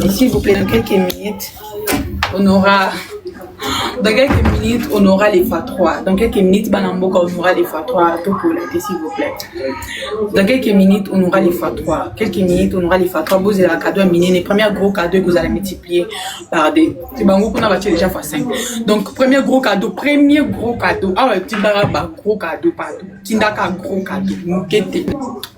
S'il vous plaît, dans quelques minutes, on aura les x3. Dans quelques minutes, Banamboka, on aura les x3. Tout pour l'été, s'il vous plaît. Dans quelques minutes, on aura les x3. Quelques minutes, on aura les x3. Vous avez un cadeau à miner. Les premiers gros cadeaux que vous allez multiplier par des. C'est bon, on a battu déjà x5. Donc, premier gros cadeau. Ah ouais, Tindaka, gros cadeau, pardon. Tindaka, gros cadeau.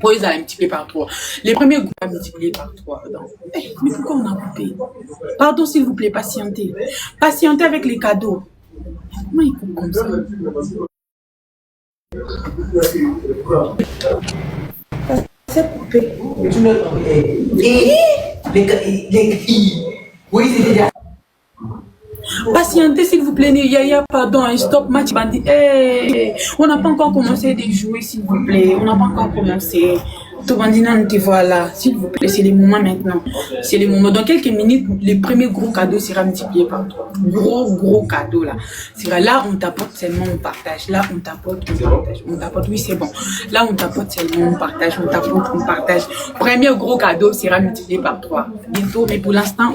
Pour ils allaient multiplier par 3. Les premiers groupes à multiplier par 3. Donc, mais pourquoi on a coupé? Pardon, s'il vous plaît, patientez. Patientez avec les cadeaux. Comment ils coupent comme ça? C'est coupé. Patientez s'il vous plaît, Yaya, pardon, stop match bandit. On n'a pas encore commencé de jouer s'il vous plaît, on n'a pas encore commencé. Tout bandit, voilà, s'il vous plaît, c'est le moment maintenant. C'est le moment. Dans quelques minutes, le premier gros cadeau sera multiplié par 3. Gros cadeau là. Là, on t'apporte seulement, on partage. Là, on t'apporte, on partage. On t'apporte, oui, c'est bon. Là, on t'apporte seulement, on partage. On t'apporte, on partage. Premier gros cadeau sera multiplié par 3. Bientôt, mais pour l'instant.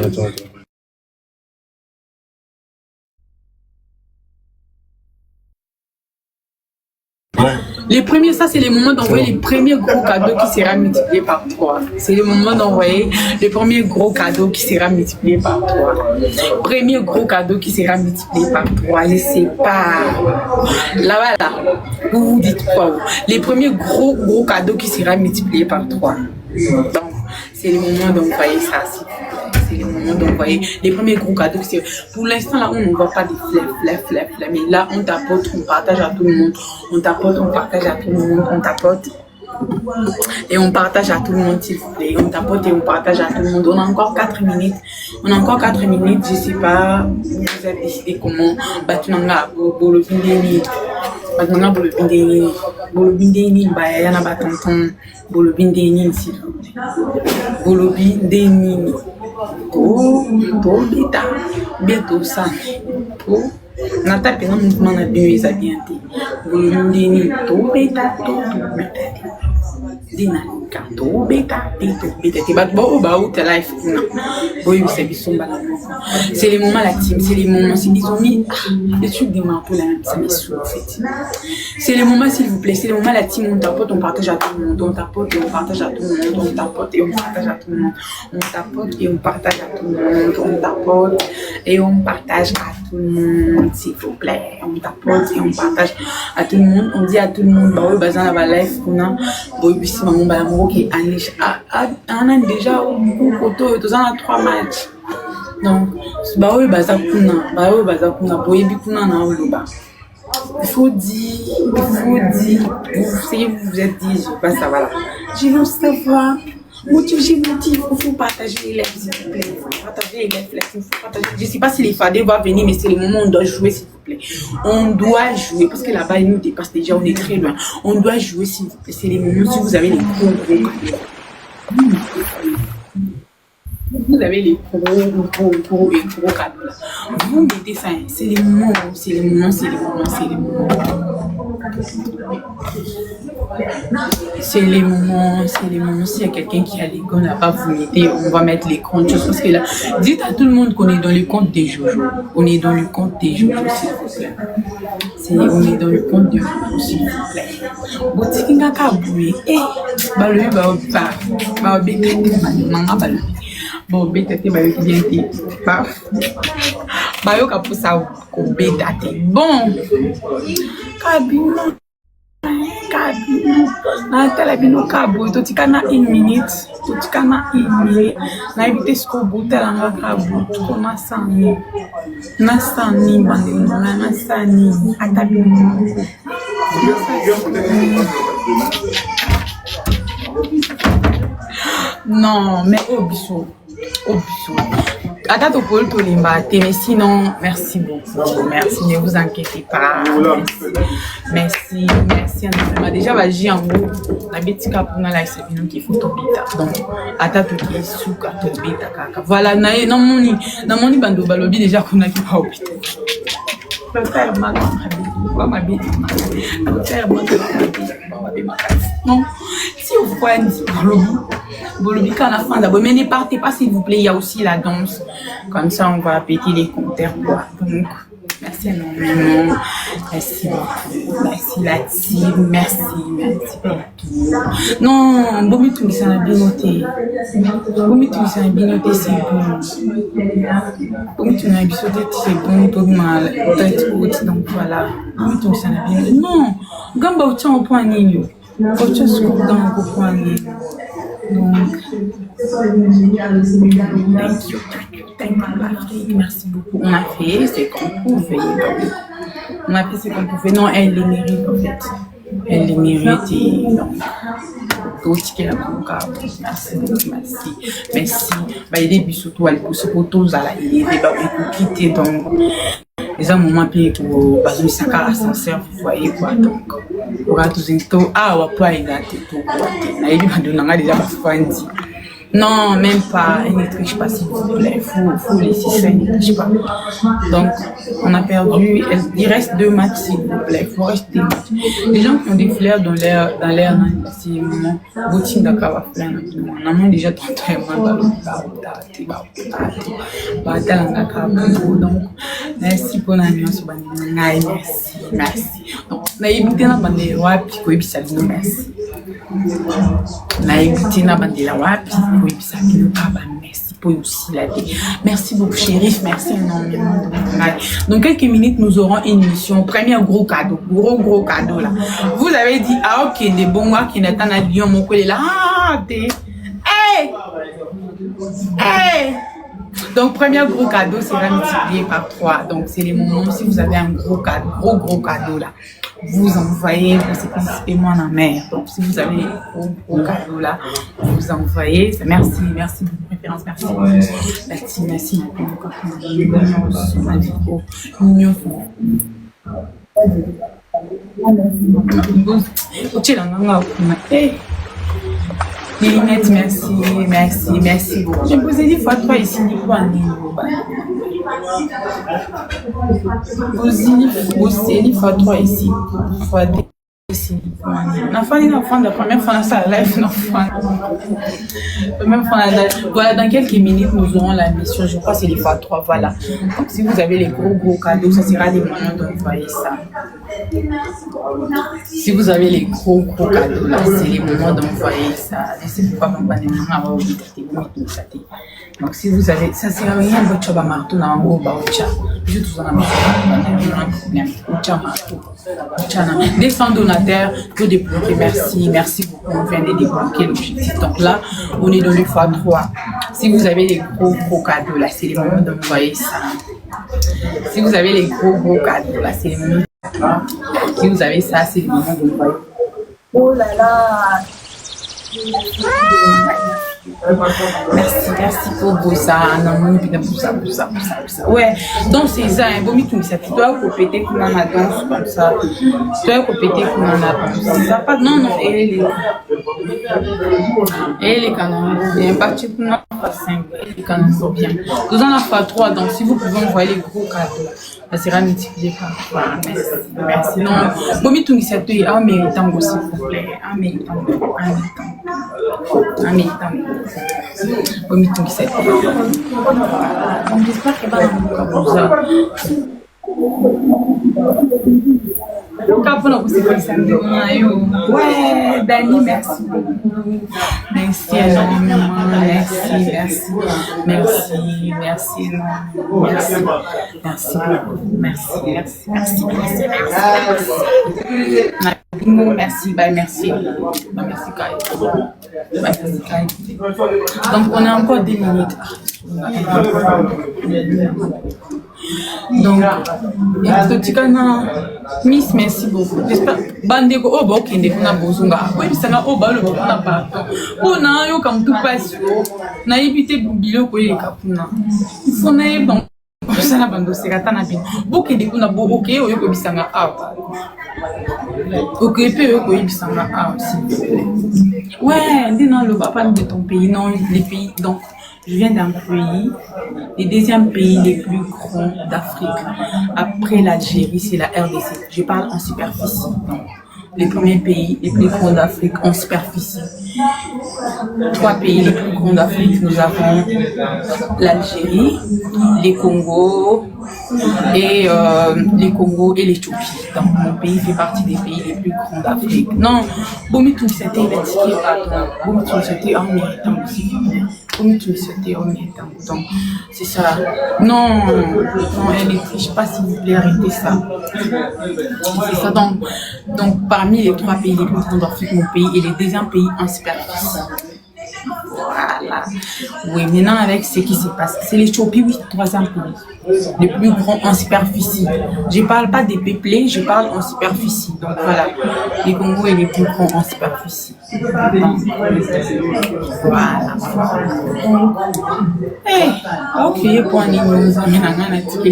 Les premiers, ça c'est le moment d'envoyer les premiers gros cadeaux qui sera multiplié par 3. C'est le moment d'envoyer le premier gros cadeau qui sera multiplié par 3. Premier gros cadeau qui sera multiplié par 3. Je sais pas. Là, vous vous dites quoi? Les premiers gros cadeaux qui sera multiplié par 3. Donc, c'est le moment d'envoyer ça. C'est le moment d'envoyer les premiers gros cadeaux. Pour l'instant, là, on ne voit pas des flèches. Mais là, on t'apporte, on partage à tout le monde. On t'apporte, on partage à tout le monde. On t'apporte et on partage à tout le monde, s'il vous plaît. On t'apporte et on partage à tout le monde. On a encore 4 minutes. Je ne sais pas. Vous avez décidé comment. Batunanga, Bolobindeni. Batunanga, Bolobindeni. Bayana, Batanton. Bolobindeni, s'il vous plaît. Bolobindeni. Beta, bientôt ça. Nata pena mouvement na bien les abienté. Bolobindeni, beta, Dina kato beta. C'est les moments la team, c'est les moments, c'est ils ont mis des trucs des mains pour la même, ça me saoule en fait. C'est les moments s'il vous plaît, c'est les moments la team, on tapote, on partage à tout le monde, on tapote et on partage à tout le monde, on tapote et on partage à tout le monde, on tapote et on partage à tout le monde, on tapote et on partage à tout le monde, s'il vous plaît, on tapote et on partage à tout le monde, on dit à tout le monde, bah oui, bazan la life, on a, maman balamongo qui anish un an déjà au koto tous en 3 matchs donc bah oui bazakuna boyebi kuna na oloba il faut dire vous êtes dit je passe ça voilà je veux savoir motiver il faut partager les lèvres s'il vous plaît il faut partager les lèvres je sais pas si les fadés vont venir mais c'est le moment où on doit jouer s'il vous plaît on doit jouer parce que là-bas il nous dépasse déjà on est très loin on doit jouer s'il vous plaît c'est les moments si vous avez les gros cadeaux vous avez les gros cadeaux là vous mettez ça c'est les moments s'il y a quelqu'un qui a les gants là-bas, vous mettez, on va mettre les comptes, parce que là, dites à tout le monde qu'on est dans le compte des Jojo. On est dans le compte des Jojo, s'il vous plaît. On est dans le compte des Jojo, s'il vous plaît. Boutique n'a qu'à bouiller. Bon, bêtete, bien paf. Bayo kapusa ko bêtate. Bon. Kabino. Na bino kabo totikana 1 minute na éviter ce que bout la kabo to na sani bande na sani atabino non mais obiso attends pour le limba mais sinon merci beaucoup merci ne vous inquiétez pas merci déjà va j'ai en gros la betika pour na live c'est bien qu'il faut to bita donc attends qui suka to bita kaka voilà na moni bando balobi déjà qu'on a qui pas au bita faire mal Non, si vous voyez Bolobika à la fin d'abord, mais ne partez pas s'il vous plaît, il y a aussi la danse. Comme ça, on va péter les compteurs. Donc, merci énormément. Merci beaucoup. Merci la team. Merci pour tout. Non, Bomi tout ça a bien noté. Bomi tout ça a bien noté, c'est bon. Bomi tout ça a bien noté, c'est bon, tout mal. Tête haute, donc voilà. Bomi tout ça a bien noté. Non, Gamba au tien au point nino. Au tien au point nino. Donc, merci beaucoup. On a fait ce qu'on pouvait. On a fait ce qu'on pouvait. Non, elle les mérite en fait. Elle les mérite et donc, merci beaucoup, merci. Merci. Bah, il est surtout à l'épouse pour tous à la il est pour quitter donc. Les gens m'ont appelé pour baser ça car ascenseur, vous voyez quoi donc. Pour tous les temps, ah, on va pas y aller tout. Na il va donner déjà pas dit. Non, même pas, elle ne triche pas s'il vous plaît, faut laisser ça, elle ne triche pas. Donc, on a perdu, il reste 2 matchs s'il vous plaît, il faut rester 2 matchs. Les gens qui ont des fleurs dans l'air, c'est mon boutique d'accord, on a même déjà tenté donc, merci pour la nuance, merci. Donc, on a évité la bandée, puis quoi, puis ça nous merci. Na écouté na bandela wapi oui ça merci pour aussi la vie. Merci beaucoup Chérif, merci énormément. Dans quelques minutes nous aurons une émission, premier gros cadeau là. Vous avez dit ah ok des bons mois qui n'attendent à Lyon mon collègue là ah t'es hey. Donc, premier gros cadeau sera multiplié par 3. Donc, c'est les moments, si vous avez un gros cadeau, gros cadeau là, vous envoyez, c'est principalement en mer. Donc, si vous avez un gros cadeau là, vous envoyez. Merci de préférence, merci les lunettes, merci beaucoup. Je vous ai dit fois 3 ici, vous avez dit fois 3 ici, fois 2 ici. L'enfant de la première fois dans sa live, voilà, dans quelques minutes, nous aurons la mission, je crois que c'est les fois 3, voilà. Donc, si vous avez les gros cadeaux, ça sera des moments d'envoyer ça. Si vous avez les gros cadeaux, là, c'est les moments d'envoyer ça. Je sais pourquoi mon panier m'a oublié de ça. Donc, si vous avez, ça sert à rien de faire un marteau dans un gros baoucha. Je tout en ai des 100 donateurs pour débloquer. Merci beaucoup. On vient de débloquer l'objectif. Donc là, on est dans le x3. Si vous avez les gros cadeaux, là, c'est les moments d'envoyer ça. Si vous avez les gros cadeaux, là, c'est les moments. Si vous avez ça, c'est le moment d'envoyer. Oh là là! Merci pour vous ça. Non, pour ça. Ouais, donc c'est ça, un bon mythe, ça. Tu dois compléter pour la danse comme ça. Tu dois compléter pour la danse. Ça pas, non, elle est canon. Il y a un parti pour la 5. Elle est canon bien. Nous en avons 3, donc si vous pouvez envoyer les gros cadeaux, ça sera multiplié par 3. Merci. Non, bon mythe, ça te est un méritant aussi, s'il vous plaît. Un méritant. Au mythe, ça te est. Donc j'espère que ouais, Dani, merci beaucoup. Merci énormément. Merci. Donc, on a encore 10 minutes. Donc, Miss, merci beaucoup. J'espère bandeko oh bah ok on a bozunga oui ça na oh bah le on a pas on a yo comme tout passe na éviter bilo ko ye kapuna faut na bon ça na bando c'est kata na bien beaucoup de kuna bo ok yo ko bisanga ok pe yo ko bisanga aussi ouais dis non le papa de ton pays non les pays donc Je viens d'un pays, le deuxième pays les plus grands d'Afrique. Après l'Algérie, c'est la RDC. Je parle en superficie. Donc, les premiers pays les plus grands d'Afrique en superficie. 3 pays les plus grands d'Afrique, nous avons l'Algérie, les Congos et l'Éthiopie. Donc mon pays fait partie des pays les plus grands d'Afrique. Non, Bomitou c'était l'étiquette, Bomitou c'était en méritant aussi. Bomitou c'était en méritant. Donc c'est ça. Non, elle est triche pas s'il vous plaît, arrêtez ça. C'est ça. Donc parmi les 3 pays les plus grands d'Afrique, mon pays est le deuxième pays en superficie. Voilà. Oui, maintenant avec ce qui se passe, c'est l'Éthiopie, oui, 3e pays, le plus grand en superficie. Je ne parle pas des peuplés, je parle en superficie. Donc voilà, les Congo est le plus grand en superficie. Donc, voilà. Hey, ok, pour un nous amène un article.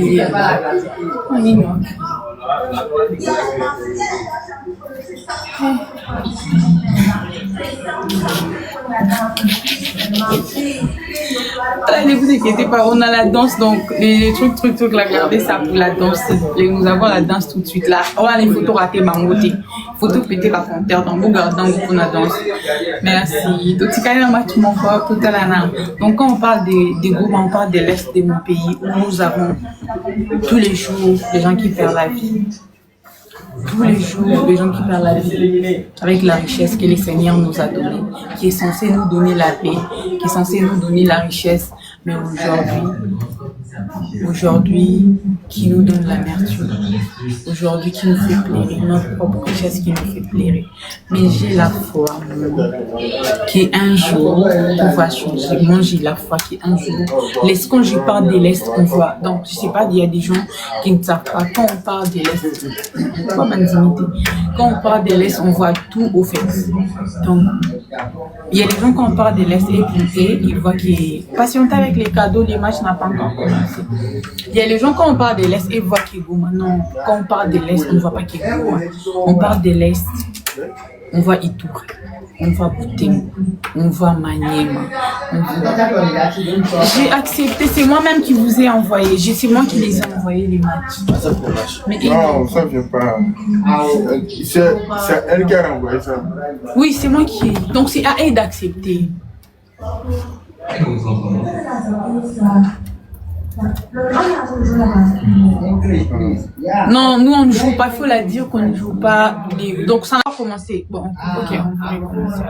Ne vous inquiétez pas, on a la danse, donc les trucs, là, regardez ça pour la danse. Nous avons la danse tout de suite là. On a les photos ratées, bangoté. Photos pété la frontière, donc vous regardez pour la danse. Merci. Donc quand on parle des groupes, on parle de l'Est de mon pays où nous avons tous les jours des gens qui perdent la vie. Tous les jours, les gens qui perdent la vie avec la richesse que le Seigneur nous a donnée, qui est censé nous donner la paix, qui est censé nous donner la richesse, mais aujourd'hui, qui nous donne l'amertume, aujourd'hui qui nous fait pleurer, notre propre richesse qui nous fait pleurer. Mais j'ai la foi qu'un jour, tout va changer. Moi, j'ai la foi qu'un jour, quand je parle de l'Est, on voit. Donc, je sais pas, il y a des gens qui ne savent pas. Quand on parle de l'Est, quand on parle de l'Est, on voit tout au fait. Donc, il y a des gens quand on parle de l'Est et ils voient qu'il est patienté avec les cadeaux, les matchs n'a pas encore commencé. Il y a les gens quand on parle de l'Est et ils voient qu'il est Goma. Non, quand on parle de l'Est, on ne voit pas qu'il est Goma. On parle de l'Est, on voit Ituri, on voit Butembo, on voit Maniema. J'ai accepté, c'est moi-même qui vous ai envoyé. C'est moi qui les ai envoyés les matchs. Mais non, ça ne vient pas. C'est elle qui a envoyé ça. Oui, c'est moi qui. Donc c'est à elle d'accepter. Non, nous on ne joue pas, il faut la dire qu'on ne joue pas. Donc ça va commencer. Bon, ok, on va commencer.